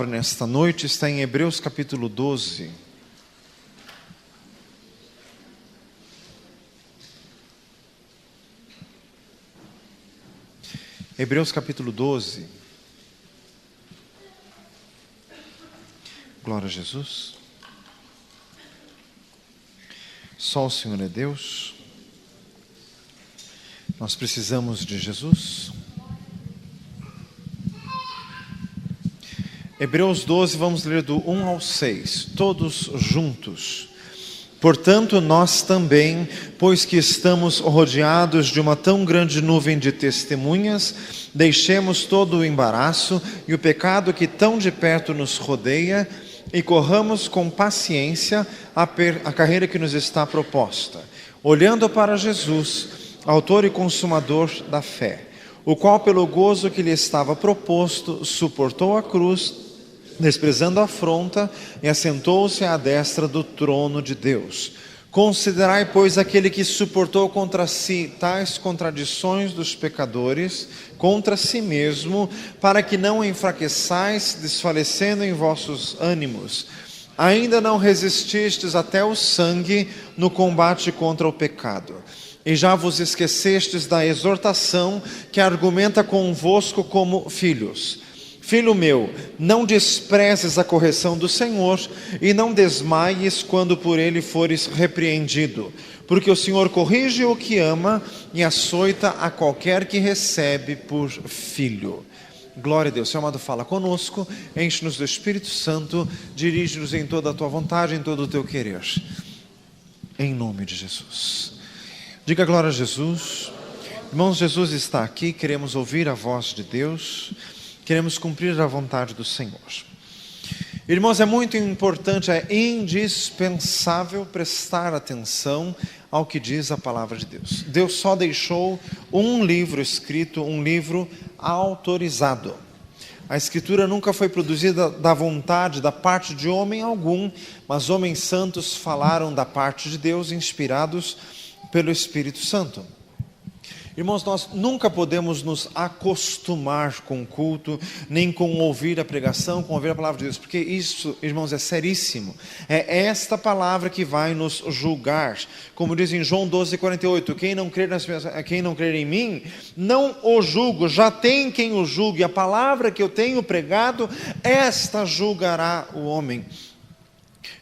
Nesta noite está em Hebreus capítulo 12. Hebreus capítulo 12. Glória a Jesus. Só o Senhor é Deus. Nós precisamos de Jesus. Hebreus 12, vamos ler do 1 ao 6, todos juntos. Portanto, nós também, pois que estamos rodeados de uma tão grande nuvem de testemunhas, deixemos todo o embaraço e o pecado que tão de perto nos rodeia e corramos com paciência a carreira que nos está proposta, olhando para Jesus, autor e consumador da fé, o qual pelo gozo que lhe estava proposto, suportou a cruz, desprezando a afronta, e assentou-se à destra do trono de Deus. Considerai, pois, aquele que suportou contra si tais contradições dos pecadores, contra si mesmo, para que não enfraqueçais, desfalecendo em vossos ânimos. Ainda não resististes até o sangue no combate contra o pecado. E já vos esquecestes da exortação que argumenta convosco como filhos. Filho meu, não desprezes a correção do Senhor e não desmaies quando por ele fores repreendido, porque o Senhor corrige o que ama e açoita a qualquer que recebe por filho. Glória a Deus. Senhor amado, fala conosco, enche-nos do Espírito Santo, dirige-nos em toda a tua vontade, em todo o teu querer. Em nome de Jesus. Diga glória a Jesus. Irmãos, Jesus está aqui, queremos ouvir a voz de Deus. Queremos cumprir a vontade do Senhor. Irmãos, é muito importante, é indispensável prestar atenção ao que diz a palavra de Deus. Deus só deixou um livro escrito, um livro autorizado. A Escritura nunca foi produzida da vontade, da parte de homem algum, mas homens santos falaram da parte de Deus, inspirados pelo Espírito Santo. Irmãos, nós nunca podemos nos acostumar com o culto, nem com ouvir a pregação, com ouvir a palavra de Deus, porque isso, irmãos, é seríssimo. É esta palavra que vai nos julgar. Como diz em João 12:48, quem não crer em mim, não o julgo, já tem quem o julgue. A palavra que eu tenho pregado, esta julgará o homem.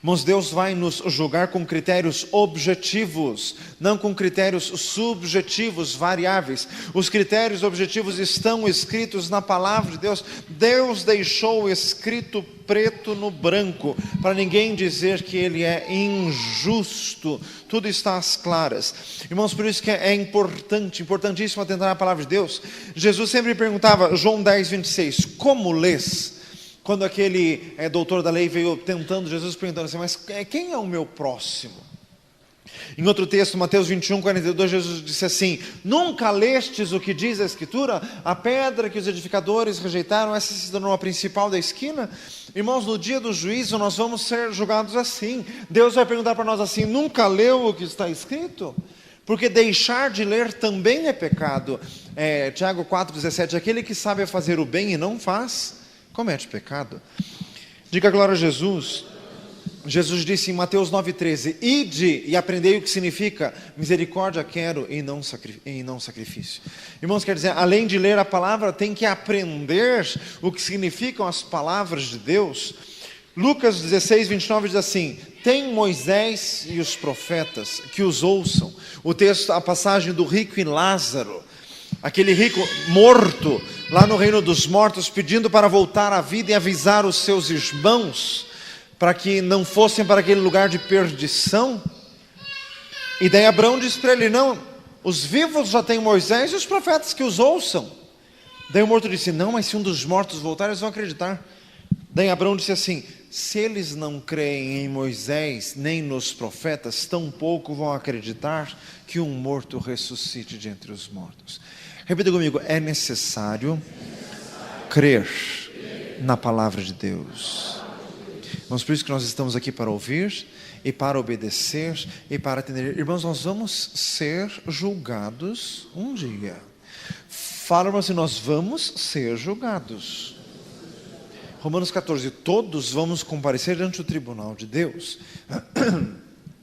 Irmãos, Deus vai nos julgar com critérios objetivos, não com critérios subjetivos, variáveis. Os critérios objetivos estão escritos na palavra de Deus. Deus deixou escrito preto no branco, para ninguém dizer que Ele é injusto. Tudo está às claras. Irmãos, por isso que é importantíssimo atentar à palavra de Deus. Jesus sempre perguntava, João 10:26, como lês? Quando aquele doutor da lei veio tentando, Jesus perguntando assim, mas quem é o meu próximo? Em outro texto, Mateus 21:42, Jesus disse assim, nunca lestes o que diz a Escritura? A pedra que os edificadores rejeitaram, essa se tornou a principal da esquina? Irmãos, no dia do juízo nós vamos ser julgados assim. Deus vai perguntar para nós assim, nunca leu o que está escrito? Porque deixar de ler também é pecado. Tiago 4:17, aquele que sabe fazer o bem e não faz, comete pecado. Diga glória a Jesus. Jesus disse em Mateus 9:13, ide e aprendei o que significa misericórdia quero e não sacrifício. Irmãos, quer dizer, além de ler a palavra, tem que aprender o que significam as palavras de Deus. Lucas 16:29 diz assim, tem Moisés e os profetas que os ouçam. O texto, a passagem do rico e Lázaro, aquele rico morto lá no reino dos mortos, pedindo para voltar à vida e avisar os seus irmãos para que não fossem para aquele lugar de perdição. E daí Abraão disse para ele, não, os vivos já têm Moisés e os profetas que os ouçam. Daí o morto disse, não, mas se um dos mortos voltar, eles vão acreditar. Daí Abraão disse assim, se eles não creem em Moisés nem nos profetas, tampouco vão acreditar que um morto ressuscite de entre os mortos. Repita comigo, é necessário crer na palavra de Deus. Irmãos, por isso que nós estamos aqui para ouvir e para obedecer e para atender. Irmãos, nós vamos ser julgados um dia. Fala assim, nós vamos ser julgados. Romanos 14, todos vamos comparecer ante o tribunal de Deus.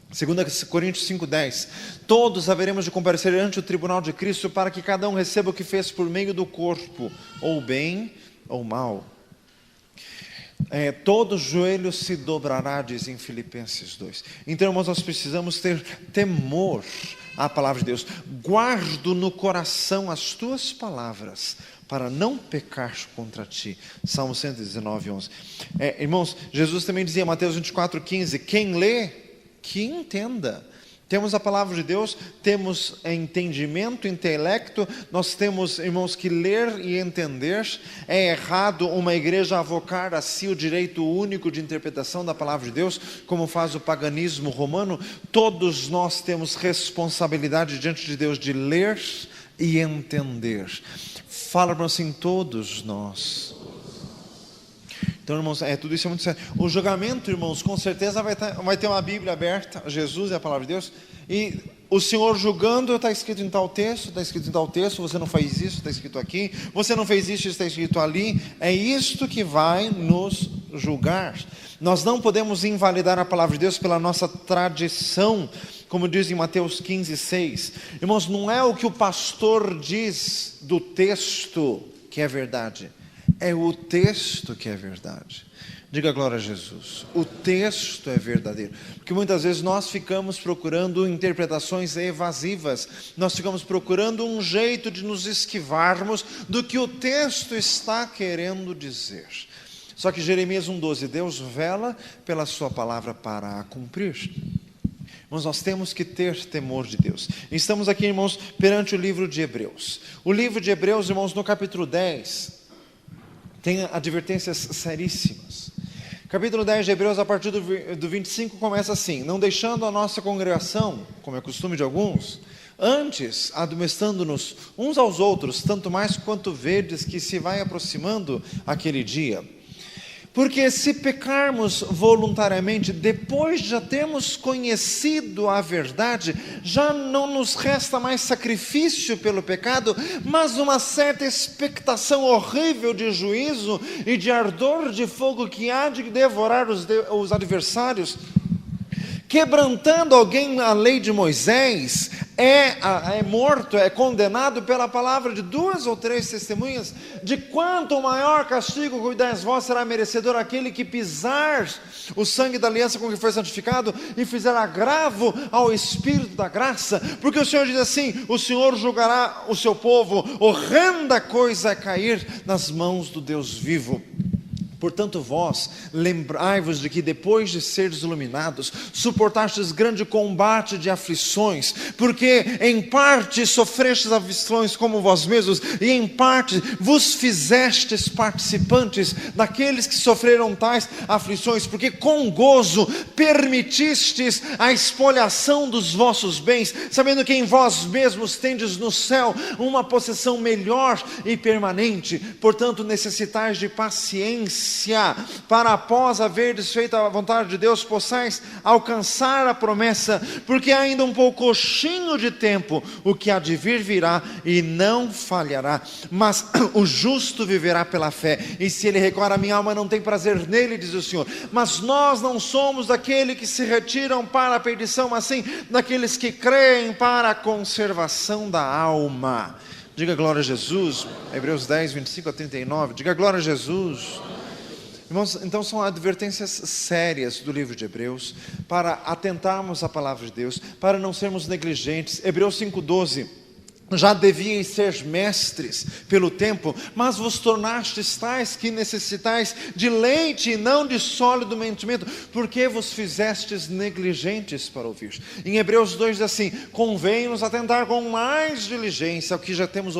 2 Coríntios 5,10, todos haveremos de comparecer ante o tribunal de Cristo para que cada um receba o que fez por meio do corpo, ou bem ou mal. Todo joelho se dobrará, diz em Filipenses 2. Então, irmãos, nós precisamos ter temor à palavra de Deus. Guardo no coração as tuas palavras, para não pecar contra ti. Salmo 119, 11. Irmãos, Jesus também dizia, Mateus 24, 15, quem lê, que entenda. Temos a palavra de Deus, temos entendimento, intelecto, nós temos, irmãos, que ler e entender. É errado uma igreja avocar a si o direito único de interpretação da palavra de Deus, como faz o paganismo romano. Todos nós temos responsabilidade diante de Deus de ler e entender. Fala para assim, todos nós. Então, irmãos, tudo isso é muito sério. O julgamento, irmãos, com certeza vai ter uma Bíblia aberta, Jesus é a palavra de Deus, e o Senhor julgando, está escrito em tal texto, está escrito em tal texto, você não fez isso, está escrito aqui, você não fez isso, está escrito ali. É isto que vai nos julgar. Nós não podemos invalidar a palavra de Deus pela nossa tradição, como diz em Mateus 15, 6. Irmãos, não é o que o pastor diz do texto que é verdade, é o texto que é verdade. Diga glória a Jesus. O texto é verdadeiro. Porque muitas vezes nós ficamos procurando interpretações evasivas. Nós ficamos procurando um jeito de nos esquivarmos do que o texto está querendo dizer. Só que Jeremias 1,12, Deus vela pela sua palavra para a cumprir. Mas nós temos que ter temor de Deus. Estamos aqui, irmãos, perante o livro de Hebreus. O livro de Hebreus, irmãos, no capítulo 10... tem advertências seríssimas. Capítulo 10 de Hebreus, a partir do 25, começa assim: não deixando a nossa congregação, como é costume de alguns, antes admoestando-nos uns aos outros, tanto mais quanto vedes que se vai aproximando aquele dia. Porque se pecarmos voluntariamente, depois de já termos conhecido a verdade, já não nos resta mais sacrifício pelo pecado, mas uma certa expectação horrível de juízo e de ardor de fogo que há de devorar os adversários. Quebrantando alguém a lei de Moisés, é morto, é condenado pela palavra de 2 ou 3 testemunhas, de quanto maior castigo cuidais vós será merecedor aquele que pisar o sangue da aliança com que foi santificado e fizer agravo ao Espírito da graça. Porque o Senhor diz assim: o Senhor julgará o seu povo, horrenda coisa é cair nas mãos do Deus vivo. Portanto, vós, lembrai-vos de que depois de seres iluminados, suportastes grande combate de aflições, porque em parte sofrestes aflições como vós mesmos, e em parte vos fizestes participantes daqueles que sofreram tais aflições, porque com gozo permitistes a expoliação dos vossos bens, sabendo que em vós mesmos tendes no céu uma possessão melhor e permanente. Portanto, necessitais de paciência, para após haverdes feito a vontade de Deus, possais alcançar a promessa, porque ainda um poucochinho de tempo, o que há de vir virá e não falhará, mas o justo viverá pela fé, e se ele recuar, a minha alma não tem prazer nele, diz o Senhor. Mas nós não somos daqueles que se retiram para a perdição, mas sim daqueles que creem para a conservação da alma. Diga glória a Jesus. Hebreus 10, 25 a 39, diga glória a Jesus. Irmãos, então são advertências sérias do livro de Hebreus, para atentarmos à palavra de Deus, para não sermos negligentes. Hebreus 5,12, já devíeis ser mestres pelo tempo, mas vos tornastes tais que necessitais de leite e não de sólido mantimento, porque vos fizestes negligentes para ouvir. Em Hebreus 2 diz assim: convém-nos atentar com mais diligência ao que já temos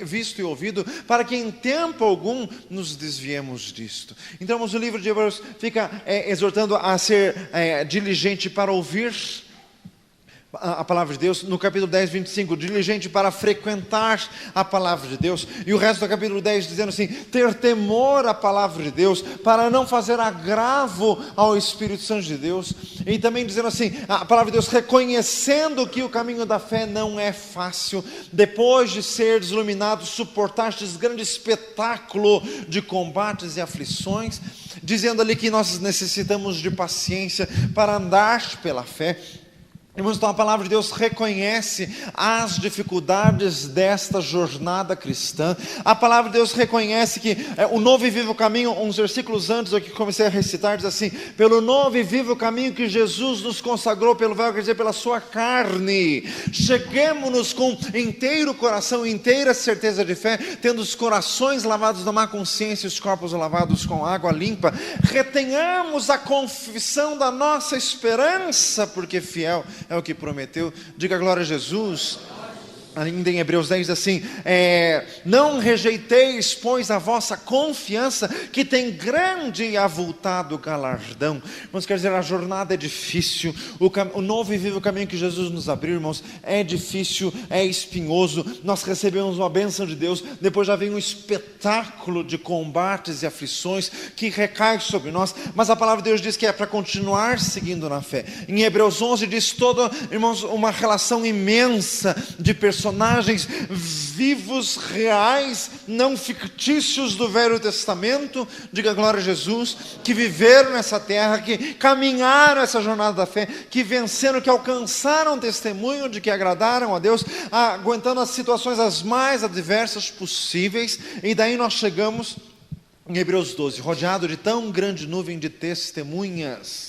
visto e ouvido, para que em tempo algum nos desviemos disto. Então, o livro de Hebreus fica exortando a ser diligente para ouvir, a palavra de Deus, no capítulo 10, 25, diligente para frequentar a palavra de Deus, e o resto do capítulo 10 dizendo assim, ter temor à palavra de Deus, para não fazer agravo ao Espírito Santo de Deus, e também dizendo assim, a palavra de Deus, reconhecendo que o caminho da fé não é fácil, depois de ser iluminado, suportar este grande espetáculo de combates e aflições, dizendo ali que nós necessitamos de paciência para andar pela fé. Irmãos, então a palavra de Deus reconhece as dificuldades desta jornada cristã. A palavra de Deus reconhece que o novo e vivo caminho, uns versículos antes eu que comecei a recitar, diz assim, pelo novo e vivo caminho que Jesus nos consagrou pelo véu, quer dizer, pela sua carne, cheguemos-nos com inteiro coração, inteira certeza de fé, tendo os corações lavados da má consciência e os corpos lavados com água limpa, retenhamos a confissão da nossa esperança, porque fiel é o que prometeu. Diga glória a Jesus. Ainda em Hebreus 10 diz assim, não rejeiteis, pois, a vossa confiança, que tem grande e avultado galardão. Irmãos, quer dizer, a jornada é difícil, o novo e vivo caminho que Jesus nos abriu, irmãos, é difícil, é espinhoso, nós recebemos uma bênção de Deus, depois já vem um espetáculo de combates e aflições, que recai sobre nós, mas a palavra de Deus diz que é para continuar seguindo na fé. Em Hebreus 11 diz irmãos, uma relação imensa de personagens vivos, reais, não fictícios do Velho Testamento, diga glória a Jesus, que viveram nessa terra, que caminharam essa jornada da fé, que venceram, que alcançaram testemunho de que agradaram a Deus, aguentando as situações as mais adversas possíveis, e daí nós chegamos em Hebreus 12, rodeado de tão grande nuvem de testemunhas.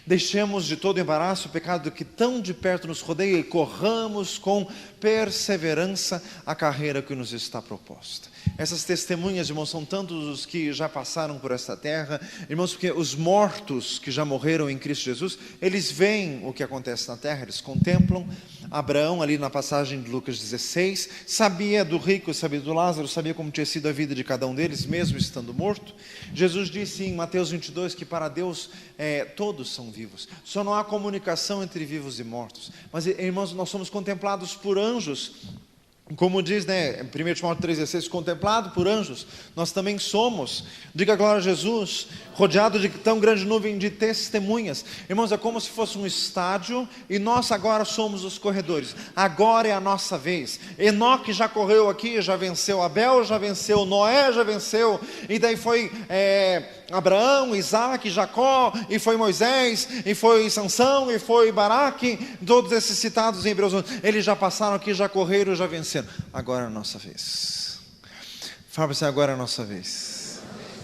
Deixemos de todo embaraço o pecado que tão de perto nos rodeia e corramos com perseverança a carreira que nos está proposta. Essas testemunhas, irmãos, são tantos os que já passaram por esta terra, irmãos, porque os mortos que já morreram em Cristo Jesus, eles veem o que acontece na terra, eles contemplam. Abraão, ali na passagem de Lucas 16, sabia do rico, sabia do Lázaro, sabia como tinha sido a vida de cada um deles, mesmo estando morto. Jesus disse em Mateus 22 que para Deus todos são vivos, só não há comunicação entre vivos e mortos. Mas, irmãos, nós somos contemplados por anjos, como diz, em 1 Timóteo 3,16, contemplado por anjos, nós também somos, diga glória a Jesus, rodeado de tão grande nuvem de testemunhas. Irmãos, é como se fosse um estádio, e nós agora somos os corredores, agora é a nossa vez. Enoque já correu aqui, já venceu, Abel já venceu, Noé já venceu, e daí foi Abraão, Isaac, Jacó, e foi Moisés, e foi Sansão, e foi Baraque, todos esses citados em Hebreus 11, eles já passaram aqui, já correram, já venceram. Agora é a nossa vez. Fala assim, agora é a nossa vez.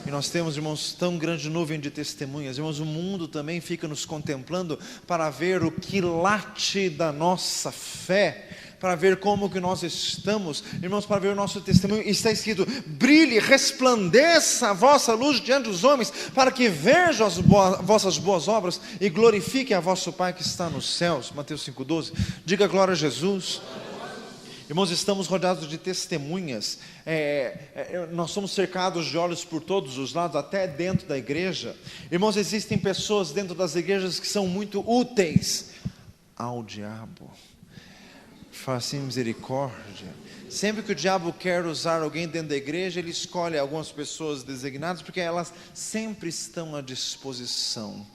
E nós temos, irmãos, tão grande nuvem de testemunhas. Irmãos, o mundo também fica nos contemplando para ver o quilate da nossa fé, para ver como que nós estamos, irmãos, para ver o nosso testemunho. Está escrito, brilhe, resplandeça a vossa luz diante dos homens, para que vejam as vossas boas obras e glorifiquem a vosso Pai que está nos céus. Mateus 5,12, diga glória a Jesus. Irmãos, estamos rodeados de testemunhas, nós somos cercados de olhos por todos os lados, até dentro da igreja. Irmãos, existem pessoas dentro das igrejas que são muito úteis ao diabo. Faça misericórdia. Sempre que o diabo quer usar alguém dentro da igreja, ele escolhe algumas pessoas designadas, porque elas sempre estão à disposição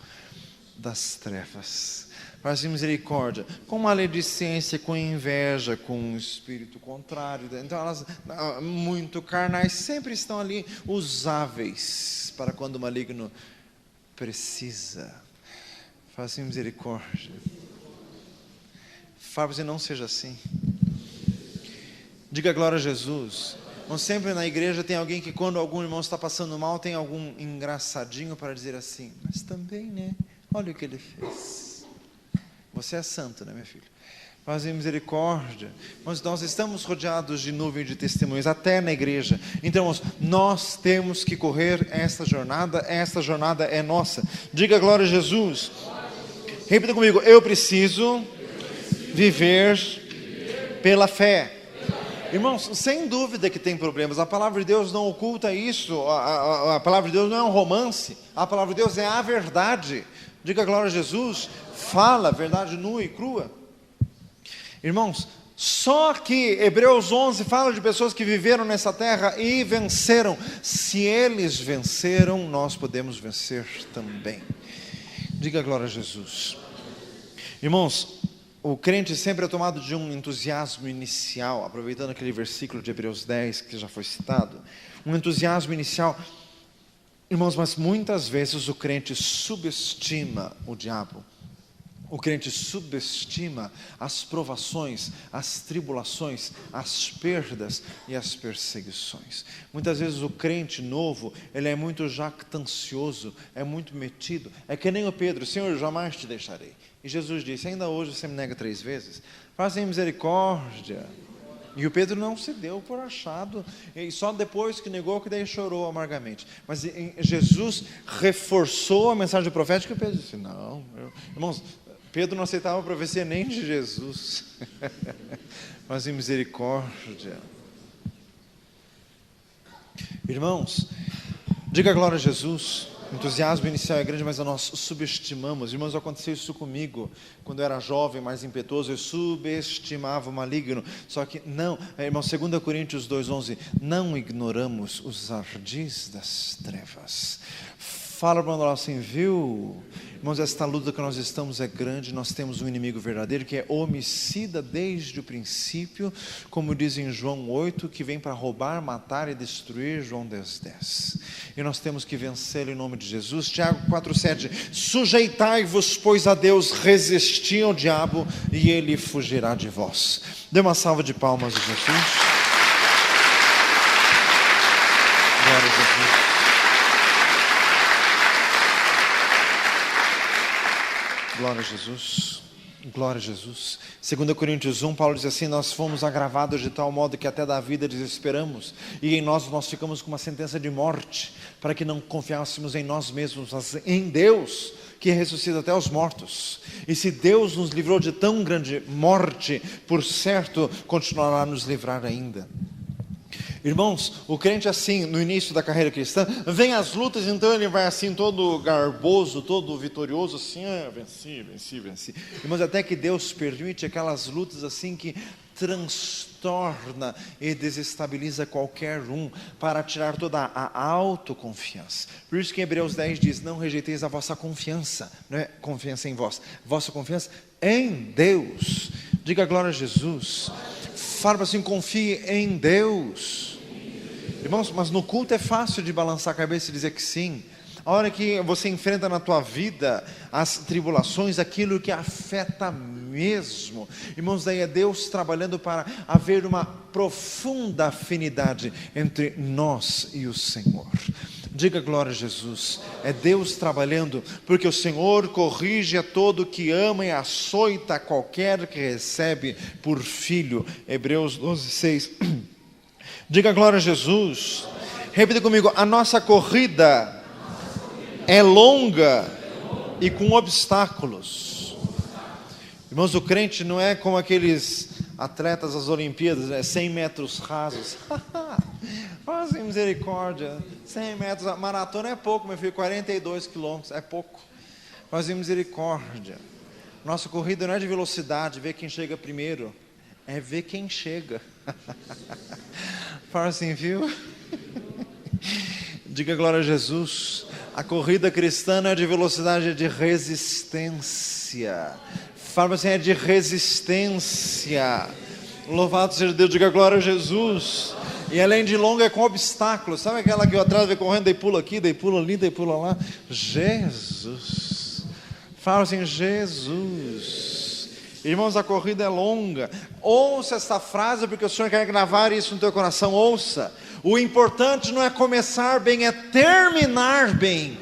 das trevas. Faz misericórdia, com maledicência, com inveja, com um espírito contrário. Então elas, muito carnais, sempre estão ali usáveis para quando o maligno precisa. Faz misericórdia. Fábio, não seja assim. Diga glória a Jesus. Não, sempre na igreja tem alguém que quando algum irmão está passando mal, tem algum engraçadinho para dizer assim, mas também, né? Olha o que ele fez. Você é santo, né, meu filho? Faz misericórdia. Mas nós estamos rodeados de nuvem de testemunhas, até na igreja. Então, nós temos que correr esta jornada é nossa. Diga glória a Jesus. Repita comigo, eu preciso viver pela fé. Irmãos, sem dúvida que tem problemas, a palavra de Deus não oculta isso, a palavra de Deus não é um romance, a palavra de Deus é a verdade. Diga glória a Jesus, fala a verdade nua e crua. Irmãos, só que Hebreus 11 fala de pessoas que viveram nessa terra e venceram. Se eles venceram, nós podemos vencer também. Diga glória a Jesus. Irmãos, o crente sempre é tomado de um entusiasmo inicial, aproveitando aquele versículo de Hebreus 10 que já foi citado. Um entusiasmo inicial. Irmãos, mas muitas vezes o crente subestima o diabo. O crente subestima as provações, as tribulações, as perdas e as perseguições. Muitas vezes o crente novo, ele é muito jactancioso, é muito metido. É que nem o Pedro: Senhor, eu jamais te deixarei. E Jesus disse: ainda hoje você me nega 3 vezes? Faça misericórdia. E o Pedro não se deu por achado, e só depois que negou que daí chorou amargamente. Mas Jesus reforçou a mensagem profética e Pedro disse: não, irmãos, Pedro não aceitava a profecia nem de Jesus. Mas em misericórdia. Irmãos, diga glória a Jesus. O entusiasmo inicial é grande, mas nós subestimamos. Irmãos, aconteceu isso comigo. Quando eu era jovem, mais impetuoso, eu subestimava o maligno. Só que não, irmãos, 2 Coríntios 2,11, não ignoramos os ardis das trevas. Fala para nós assim, viu? Irmãos, esta luta que nós estamos é grande. Nós temos um inimigo verdadeiro que é homicida desde o princípio, como diz em João 8, que vem para roubar, matar e destruir, João 10:10. E nós temos que vencê-lo em nome de Jesus. Tiago 4:7, sujeitai-vos, pois, a Deus, resisti ao diabo e ele fugirá de vós. Dê uma salva de palmas a Jesus. Glória a Jesus. Glória a Jesus, glória a Jesus. 2 Coríntios 1, Paulo diz assim: nós fomos agravados de tal modo que até da vida desesperamos, e em nós ficamos com uma sentença de morte, para que não confiássemos em nós mesmos, mas em Deus, que ressuscita até os mortos. E se Deus nos livrou de tão grande morte, por certo continuará a nos livrar ainda. Irmãos, o crente assim, no início da carreira cristã, vem as lutas, então ele vai assim todo garboso, todo vitorioso, assim, venci. Irmãos, até que Deus permite aquelas lutas assim que transtorna e desestabiliza qualquer um, para tirar toda a autoconfiança. Por isso que em Hebreus 10 diz: não rejeiteis a vossa confiança, não é confiança em vós, vossa confiança em Deus. Diga glória a Jesus. Fala assim: confie em Deus. Irmãos, mas no culto é fácil de balançar a cabeça e dizer que sim. A hora que você enfrenta na tua vida as tribulações, aquilo que afeta mesmo, irmãos, daí é Deus trabalhando para haver uma profunda afinidade entre nós e o Senhor. Diga glória a Jesus. É Deus trabalhando, porque o Senhor corrige a todo que ama e açoita qualquer que recebe por filho. Hebreus 12:6. Diga glória a Jesus. Repita comigo: a nossa corrida é longa e com obstáculos. Irmãos, o crente não é como aqueles atletas das Olimpíadas, 100 metros rasos. Fazem misericórdia. 100 metros, a maratona é pouco, meu filho, 42 quilômetros, é pouco. Fazem misericórdia. Nossa corrida não é de velocidade, ver quem chega primeiro, é ver quem chega. Fala assim, viu? Diga glória a Jesus. A corrida cristã não é de velocidade, é de resistência. Fala assim, é de resistência. Louvado seja Deus, diga glória a Jesus. E além de longa é com obstáculos. Sabe aquela que eu atrás vem correndo, daí pula aqui, daí pula ali, daí pula lá. Jesus. Fala assim, Jesus. Irmãos, a corrida é longa. Ouça esta frase, porque o Senhor quer gravar isso no teu coração. Ouça. O importante não é começar bem, é terminar bem.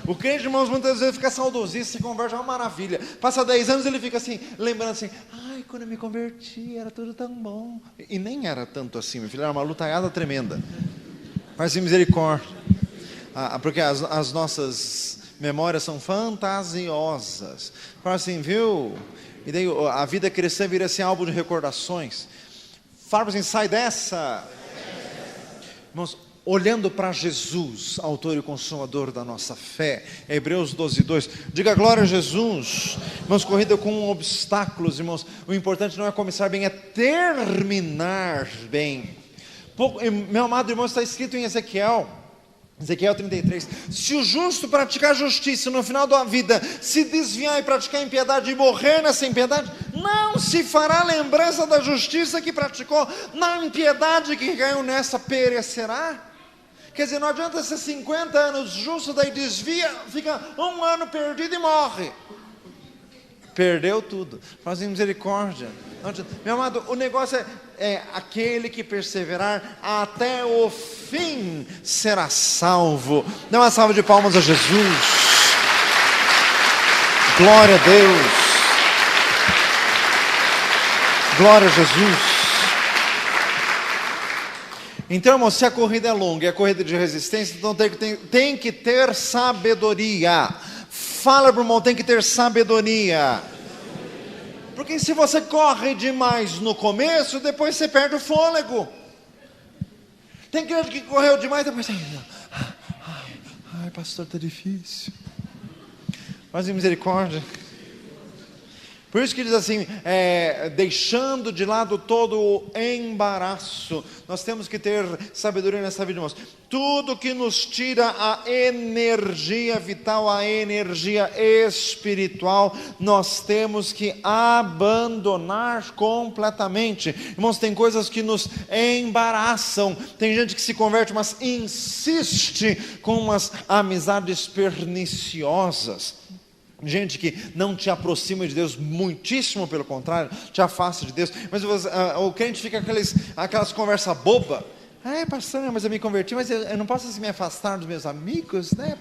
O crente, irmãos, muitas vezes fica saudosista, se converte, é uma maravilha. Passa 10 anos, ele fica assim, lembrando assim: ai, quando eu me converti, era tudo tão bom. E nem era tanto assim, meu filho, era uma lutaiada tremenda. Mas em misericórdia. Porque as nossas memórias são fantasiosas. Fala assim, viu? E daí a vida cristã vira assim, álbum de recordações. Fala assim, sai dessa. Irmãos, olhando para Jesus, autor e consumador da nossa fé. Hebreus 12:2. Diga glória a Jesus. Irmãos, corrida com obstáculos, irmãos. O importante não é começar bem, é terminar bem. Meu amado irmão, está escrito em Ezequiel 33: se o justo praticar justiça no final da vida se desviar e praticar impiedade e morrer nessa impiedade, não se fará lembrança da justiça que praticou, na impiedade que caiu nessa perecerá. Quer dizer, não adianta ser 50 anos justo, daí desvia, fica um ano perdido e morre. Perdeu tudo. Fazem misericórdia. Meu amado, o negócio é aquele que perseverar até o fim será salvo. Dá uma salva de palmas a Jesus. Glória a Deus. Glória a Jesus. Então, irmão, se a corrida é longa e a corrida de resistência, então tem que ter sabedoria. Fala para o irmão, tem que ter sabedoria. Porque se você corre demais no começo, depois você perde o fôlego. Tem crente que correu demais, depois você... Ai, pastor, está difícil. Mas em misericórdia. Por isso que diz assim, deixando de lado todo o embaraço. Nós temos que ter sabedoria nessa vida, irmãos. Tudo que nos tira a energia vital, a energia espiritual, nós temos que abandonar completamente. Irmãos, tem coisas que nos embaraçam. Tem gente que se converte, mas insiste com umas amizades perniciosas. Gente que não te aproxima de Deus, muitíssimo pelo contrário, te afasta de Deus. Mas o crente fica aquelas conversas bobas. Pastor, mas eu me converti, mas eu não posso me afastar dos meus amigos, né?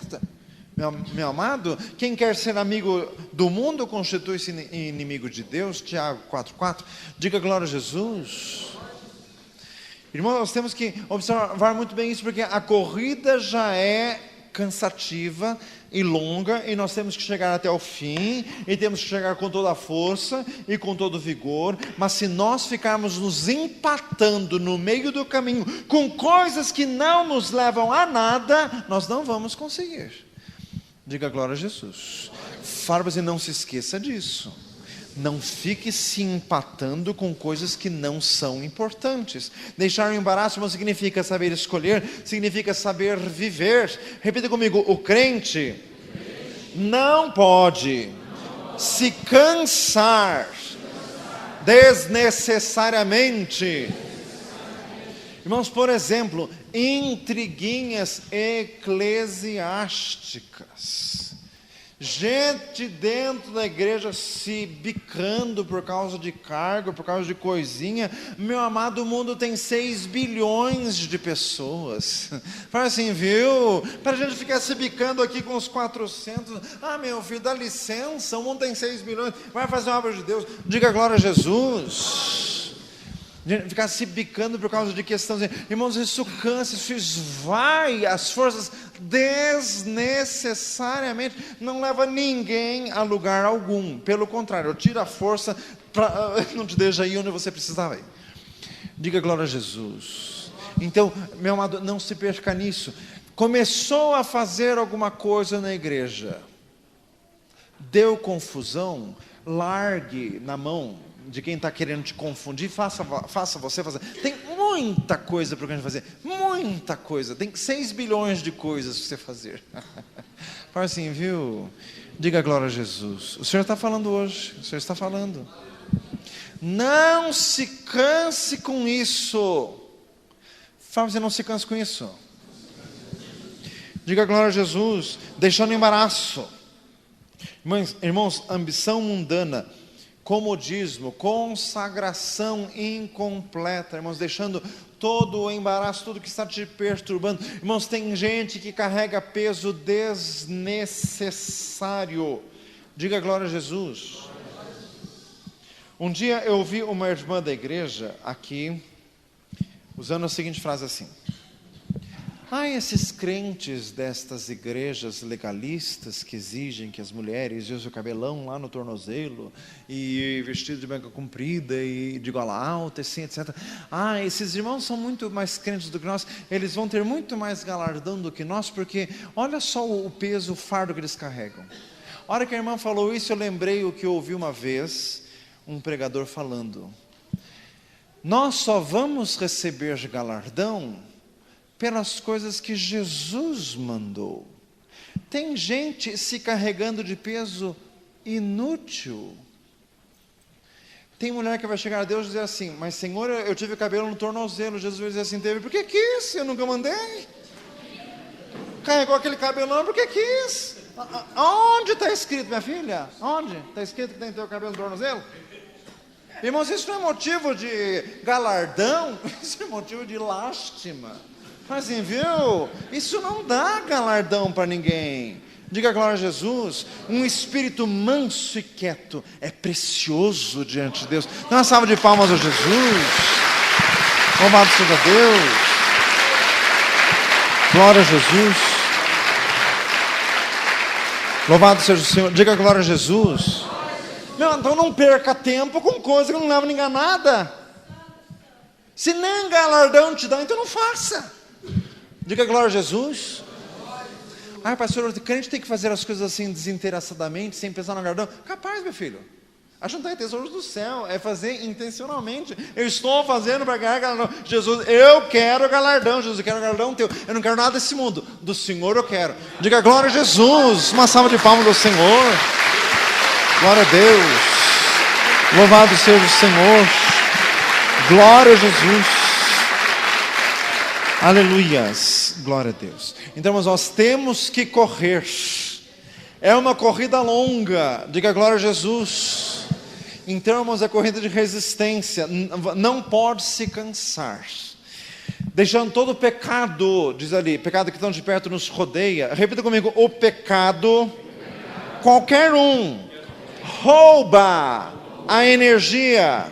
Meu amado, quem quer ser amigo do mundo constitui-se inimigo de Deus. Tiago 4:4. Diga glória a Jesus. Irmãos, nós temos que observar muito bem isso, porque a corrida já é cansativa e longa, e nós temos que chegar até o fim, e temos que chegar com toda a força e com todo o vigor. Mas se nós ficarmos nos empatando no meio do caminho com coisas que não nos levam a nada, nós não vamos conseguir. Diga glória a Jesus. Fala para você, não se esqueça disso. Não fique se empatando com coisas que não são importantes. Deixar o embaraço não significa saber escolher, significa saber viver. Repita comigo: o crente não pode se cansar desnecessariamente. Irmãos, por exemplo, intriguinhas eclesiásticas. Gente dentro da igreja se bicando por causa de cargo, por causa de coisinha. Meu amado, o mundo tem 6 bilhões de pessoas. Fala assim, viu? Para a gente ficar se bicando aqui com os 400. Meu filho, dá licença, o mundo tem 6 bilhões. Vai fazer uma obra de Deus. Diga glória a Jesus. Ficar se bicando por causa de questões. Irmãos, isso cansa, isso esvai as forças desnecessariamente. Não leva ninguém a lugar algum. Pelo contrário, tira a força, não te deixa ir onde você precisava ir. Diga glória a Jesus. Então, meu amado, não se perca nisso. Começou a fazer alguma coisa na igreja, deu confusão, largue na mão de quem está querendo te confundir, faça você fazer. Tem muita coisa para a gente fazer, muita coisa. Tem 6 bilhões de coisas para você fazer. Fala assim, viu? Diga glória a Jesus. O Senhor está falando hoje, o Senhor está falando. Não se canse com isso. Fala, você não se canse com isso. Diga glória a Jesus. Deixando embaraço. Irmãos, ambição mundana, comodismo, consagração incompleta, irmãos, deixando todo o embaraço, tudo que está te perturbando. Irmãos, tem gente que carrega peso desnecessário. Diga glória a Jesus. Um dia eu ouvi uma irmã da igreja aqui usando a seguinte frase assim: esses crentes destas igrejas legalistas que exigem que as mulheres usem o cabelão lá no tornozelo e vestido de manga comprida e de gola alta, assim, etc. Esses irmãos são muito mais crentes do que nós, eles vão ter muito mais galardão do que nós, porque olha só o peso, o fardo que eles carregam. A hora que a irmã falou isso, eu lembrei o que eu ouvi uma vez um pregador falando. Nós só vamos receber galardão pelas coisas que Jesus mandou. Tem gente se carregando de peso inútil. Tem mulher que vai chegar a Deus e dizer assim: mas Senhor, eu tive cabelo no tornozelo. Jesus vai dizer assim: teve, porque quis, eu nunca mandei. Carregou aquele cabelão porque quis. Onde está escrito, minha filha? Onde está escrito que tem que ter o cabelo no tornozelo? Irmãos, isso não é motivo de galardão, isso é motivo de lástima. Mas assim, viu? Isso não dá galardão para ninguém. Diga glória a Jesus. Um espírito manso e quieto é precioso diante de Deus. Dá uma salva de palmas a Jesus. Louvado seja Deus. Glória a Jesus. Louvado seja o Senhor. Diga glória a Jesus. Não, então não perca tempo com coisa que não leva ninguém a nada. Se nem galardão te dá, então não faça. Diga glória a Jesus. Pastor, o crente tem que fazer as coisas assim desinteressadamente, sem pensar no galardão. Capaz, meu filho. Ajuntar tesouros do céu é fazer intencionalmente. Eu estou fazendo para ganhar galardão. Jesus, eu quero galardão. Jesus, eu quero galardão teu. Eu não quero nada desse mundo. Do Senhor eu quero. Diga glória a Jesus. Uma salva de palmas do Senhor. Glória a Deus. Louvado seja o Senhor. Glória a Jesus. Aleluias, glória a Deus. Então, nós temos que correr. É uma corrida longa. Diga glória a Jesus. Então, irmãos, é corrida de resistência. Não pode se cansar. Deixando todo o pecado, diz ali, pecado que tão de perto nos rodeia. Repita comigo: o pecado, qualquer um, rouba a energia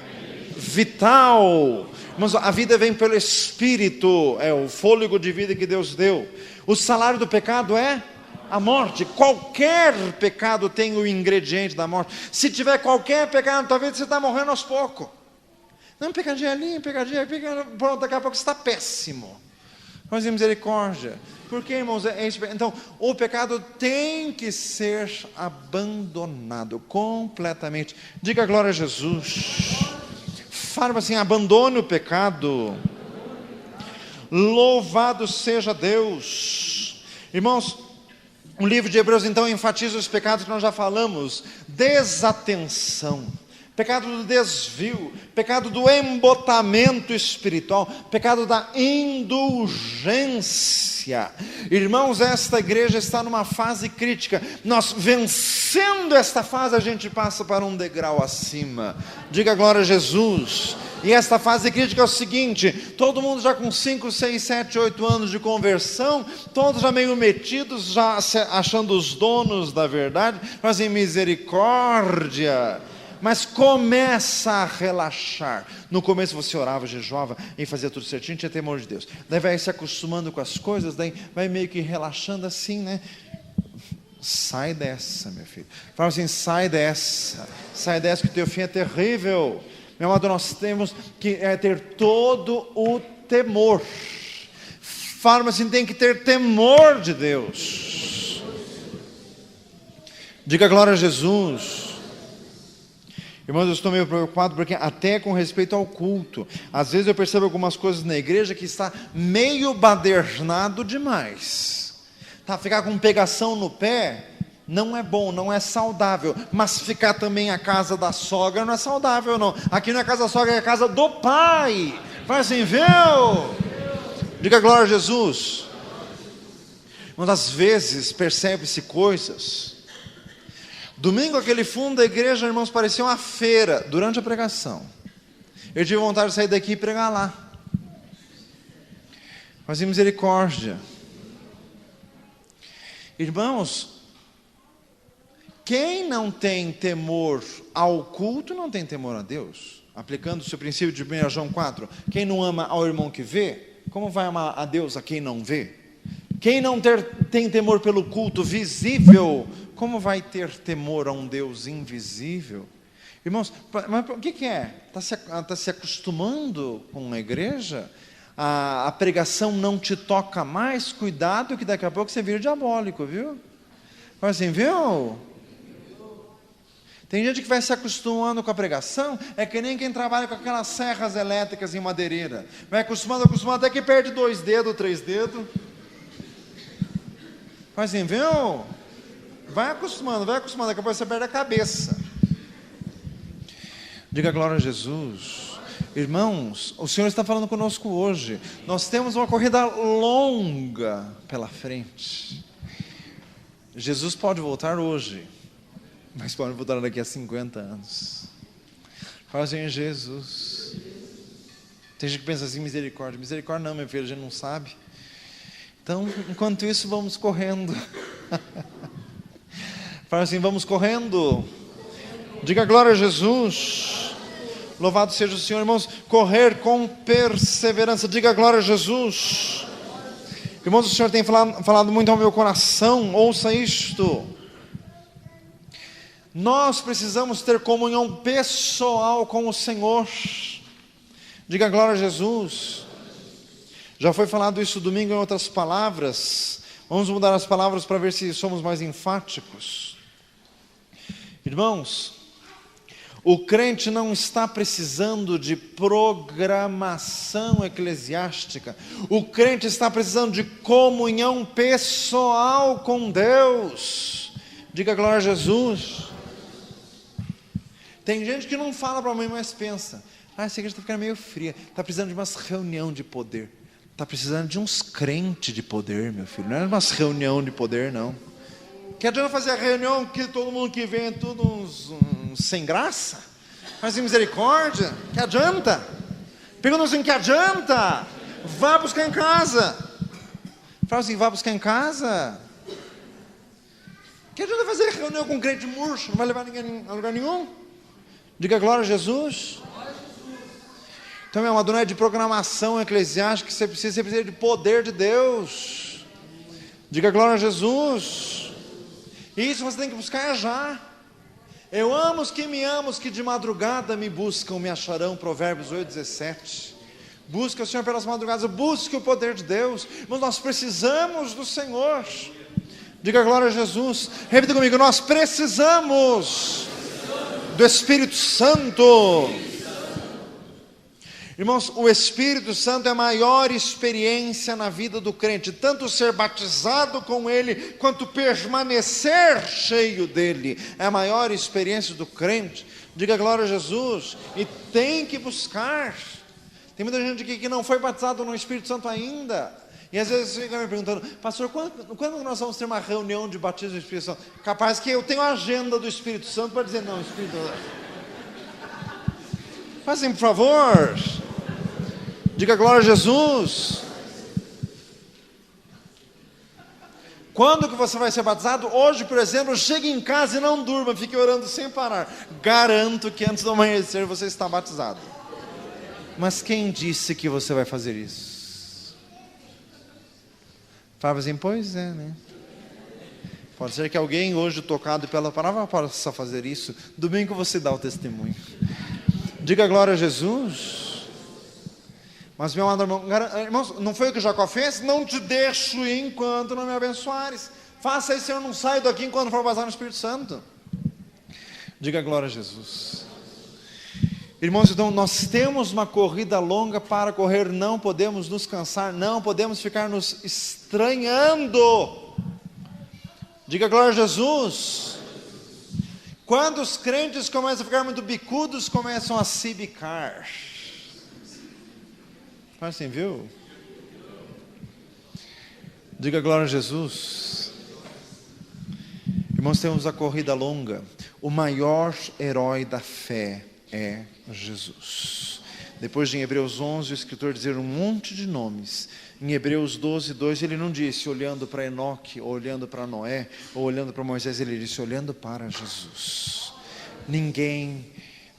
vital. Mas a vida vem pelo Espírito, é o fôlego de vida que Deus deu. O salário do pecado é a morte. Qualquer pecado tem o ingrediente da morte. Se tiver qualquer pecado, talvez você está morrendo aos poucos. Não, pecadinha ali, pecadinha, pronto, daqui a pouco você está péssimo. Mas em misericórdia. Porque, irmãos, então, o pecado tem que ser abandonado completamente. Diga glória a Jesus. Fala assim: abandone o pecado. Louvado seja Deus. Irmãos, o livro de Hebreus então enfatiza os pecados que nós já falamos: desatenção, pecado do desvio, pecado do embotamento espiritual, pecado da indulgência. Irmãos, esta igreja está numa fase crítica. Nós vencendo esta fase, a gente passa para um degrau acima. Diga glória a Jesus. E esta fase crítica é o seguinte: todo mundo já com 5, 6, 7, 8 anos de conversão, todos já meio metidos, já achando os donos da verdade, fazem misericórdia. Mas começa a relaxar. No começo você orava, jejuava e fazia tudo certinho, tinha temor de Deus. Daí vai se acostumando com as coisas, daí vai meio que relaxando assim, né? Sai dessa, meu filho. Fala assim: sai dessa que o teu fim é terrível. Meu amado, nós temos que ter todo o temor. Fala assim: tem que ter temor de Deus. Diga glória a Jesus. Irmãos, eu estou meio preocupado porque até com respeito ao culto, às vezes eu percebo algumas coisas na igreja que está meio badernado demais. Ficar com pegação no pé não é bom, não é saudável. Mas ficar também a casa da sogra não é saudável, não. Aqui não é a casa da sogra, é a casa do pai. Faz assim, viu? Diga glória a Jesus. Mas às vezes percebe-se coisas. Domingo, aquele fundo da igreja, irmãos, parecia uma feira durante a pregação. Eu tive vontade de sair daqui e pregar lá. Mas em misericórdia. Irmãos, quem não tem temor ao culto, não tem temor a Deus. Aplicando o seu princípio de 1 João 4. Quem não ama ao irmão que vê, como vai amar a Deus a quem não vê? Quem não tem temor pelo culto visível, como vai ter temor a um Deus invisível? Irmãos, mas o que é? Está se acostumando com a igreja? A pregação não te toca mais? Cuidado que daqui a pouco você vira diabólico, viu? Mas assim, viu? Tem gente que vai se acostumando com a pregação, é que nem quem trabalha com aquelas serras elétricas em madeireira. Vai acostumando, até que perde 2 dedos, 3 dedos. Mas assim, viu? Vai acostumando, daqui a pouco você perde a cabeça. Diga glória a Jesus. Irmãos, o Senhor está falando conosco hoje. Nós temos uma corrida longa pela frente. Jesus pode voltar hoje, mas pode voltar daqui a 50 anos. Fala assim, Jesus. Tem gente que pensa assim, misericórdia. Misericórdia não, meu filho, a gente não sabe. Então, enquanto isso, vamos correndo. Fala assim, vamos correndo. Diga glória a Jesus. Louvado seja o Senhor, irmãos. Correr com perseverança. Diga glória a Jesus. Irmãos, o Senhor tem falado muito ao meu coração. Ouça isto. Nós precisamos ter comunhão pessoal com o Senhor. Diga glória a Jesus. Já foi falado isso domingo em outras palavras. Vamos mudar as palavras para ver se somos mais enfáticos. Irmãos, o crente não está precisando de programação eclesiástica. O crente está precisando de comunhão pessoal com Deus. Diga glória a Jesus. Tem gente que não fala para a mãe, mas pensa: essa igreja está ficando meio fria. Está precisando de umas reunião de poder. Está precisando de uns crentes de poder, meu filho. Não é umas reunião de poder, não. Que adianta fazer a reunião que todo mundo que vem é tudo uns sem graça? Mas em misericórdia, que adianta? Pergunta assim, que adianta? Vá buscar em casa. Fala assim, vá buscar em casa. Que adianta fazer reunião com crente murcho? Não vai levar ninguém a lugar nenhum? Diga glória a Jesus. Então, meu amado, não é de programação eclesiástica que você precisa de poder de Deus. Diga glória a Jesus. Isso você tem que buscar já. Eu amo os que me amam, os que de madrugada me buscam, me acharão. Provérbios 8:17. Busque o Senhor pelas madrugadas, busque o poder de Deus. Mas nós precisamos do Senhor. Diga glória a Jesus. Repita comigo, nós precisamos do Espírito Santo. Irmãos, o Espírito Santo é a maior experiência na vida do crente, tanto ser batizado com Ele, quanto permanecer cheio dEle, é a maior experiência do crente. Diga glória a Jesus, e tem que buscar. Tem muita gente aqui que não foi batizado no Espírito Santo ainda, e às vezes fica me perguntando: pastor, quando nós vamos ter uma reunião de batismo do Espírito Santo? Capaz que eu tenho a agenda do Espírito Santo para dizer: não, Espírito Santo. Fazem, por favor. Diga glória a Jesus. Quando que você vai ser batizado? Hoje, por exemplo, chegue em casa e não durma, fique orando sem parar. Garanto que antes do amanhecer você está batizado. Mas quem disse que você vai fazer isso? Fala assim, pois é, né? Pode ser que alguém hoje tocado pela palavra possa fazer isso. Domingo você dá o testemunho. Diga glória a Jesus. Mas meu amado irmão, irmãos, não foi o que Jacó fez? Não te deixo ir enquanto não me abençoares. Faça isso, Senhor, não saio daqui enquanto for batizado no Espírito Santo. Diga glória a Jesus. Irmãos, então nós temos uma corrida longa para correr, não podemos nos cansar, não podemos ficar nos estranhando. Diga glória a Jesus. Quando os crentes começam a ficar muito bicudos, começam a se bicar. Faz assim, viu? Diga glória a Jesus. Irmãos, temos a corrida longa. O maior herói da fé é Jesus. Depois de em Hebreus 11, o escritor dizer um monte de nomes. Em Hebreus 12:2, ele não disse olhando para Enoque, ou olhando para Noé, ou olhando para Moisés, ele disse olhando para Jesus. Ninguém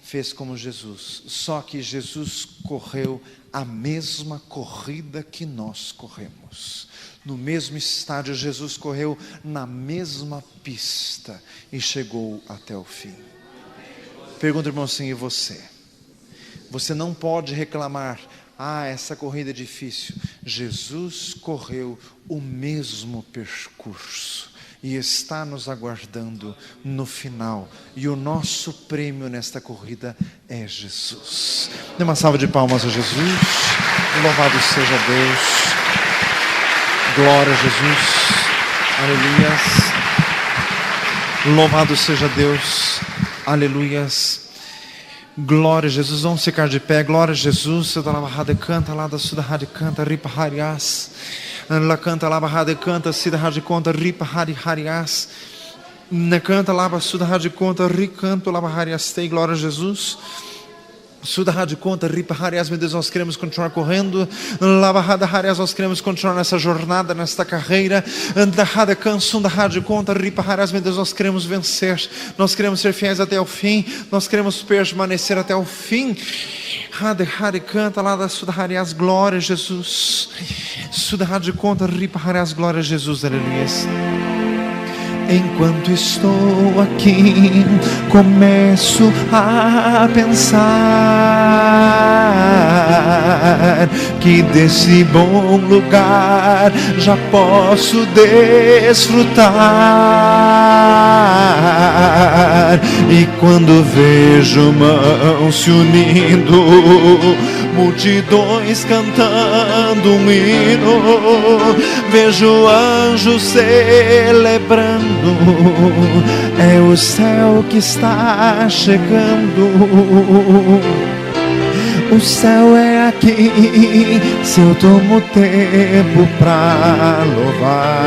fez como Jesus, só que Jesus correu a mesma corrida que nós corremos. no mesmo estádio. Jesus correu na mesma pista e chegou até o fim. Pergunta, irmão, assim, e você? Você não pode reclamar: essa corrida é difícil. Jesus correu o mesmo percurso e está nos aguardando no final. E o nosso prêmio nesta corrida é Jesus. Dê uma salva de palmas a Jesus. Louvado seja Deus. Glória a Jesus. Aleluias. Louvado seja Deus. Aleluias. Glória a Jesus. Vamos ficar de pé. Glória a Jesus. Canta lá da Suda Rádio Canta Ripa Harias. La canta lá Rádio Canta Sida Rádio Conta Ripa Harias. Na canta lá Suda Rádio Conta Ricanto lá Harias. Glória a Jesus. Suda Rádio Conta Ripa Harias. Meu Deus, nós queremos continuar correndo. Lava Rádio Harias, nós queremos continuar nessa jornada, nesta carreira. Da Rádio Canção da Rádio Conta Ripa Harias. Meu Deus, nós queremos vencer. Nós queremos ser fiéis até o fim. Nós queremos permanecer até o fim. Rádio Canta lá da Suda Harias. Glória a Jesus. Suda Rádio Conta Ripa Harias. Glória a Jesus. Aleluia. Enquanto estou aqui, começo a pensar que desse bom lugar já posso desfrutar. E quando vejo mãos se unindo, multidões cantando um hino, vejo anjos celebrando. É o céu que está chegando. O céu é aqui, se eu tomo tempo pra louvar.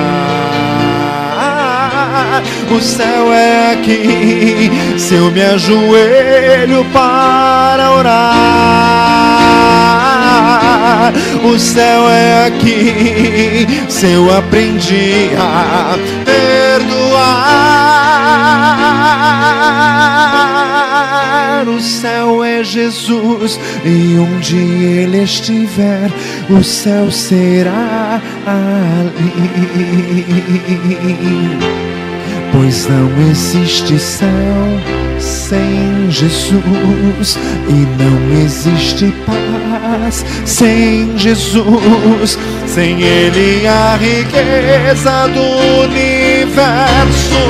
O céu é aqui, se eu me ajoelho para orar. O céu é aqui, se eu aprendi a perdoar. O céu é Jesus, e onde Ele estiver, o céu será ali. Pois não existe céu sem Jesus, e não existe paz sem Jesus. Sem Ele a riqueza do universo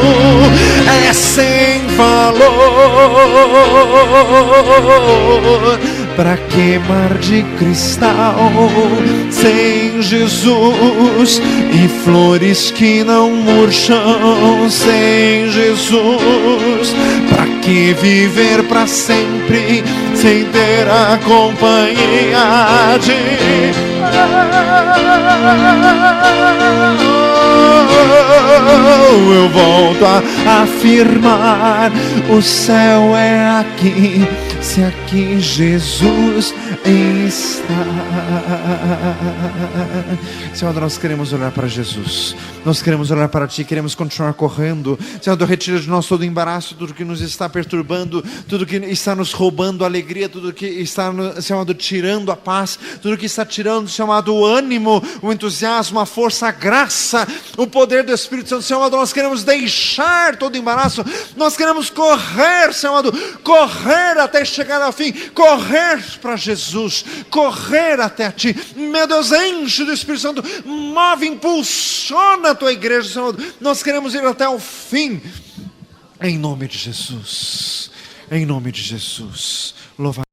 é sem valor. Pra que mar de cristal sem Jesus, e flores que não murcham sem Jesus? Pra que viver pra sempre sem ter a companhia de... Eu volto a afirmar: o céu é aqui, se aqui Jesus está. Senhor, nós queremos olhar para Jesus, nós queremos olhar para Ti, queremos continuar correndo. Senhor, retira de nós todo o embaraço, tudo que nos está perturbando, tudo que está nos roubando a alegria, tudo que está, Senhor, tirando a paz, tudo que está tirando, Senhor, o ânimo, o entusiasmo, a força, a graça, o poder do Espírito Santo. Senhor, nós queremos deixar todo o embaraço, nós queremos correr, Senhor, correr até chegar ao fim, correr para Jesus, correr até a Ti. Meu Deus, enche do Espírito Santo, move, impulsiona a Tua igreja, Senhor. Nós queremos ir até o fim, em nome de Jesus, em nome de Jesus. Louvado.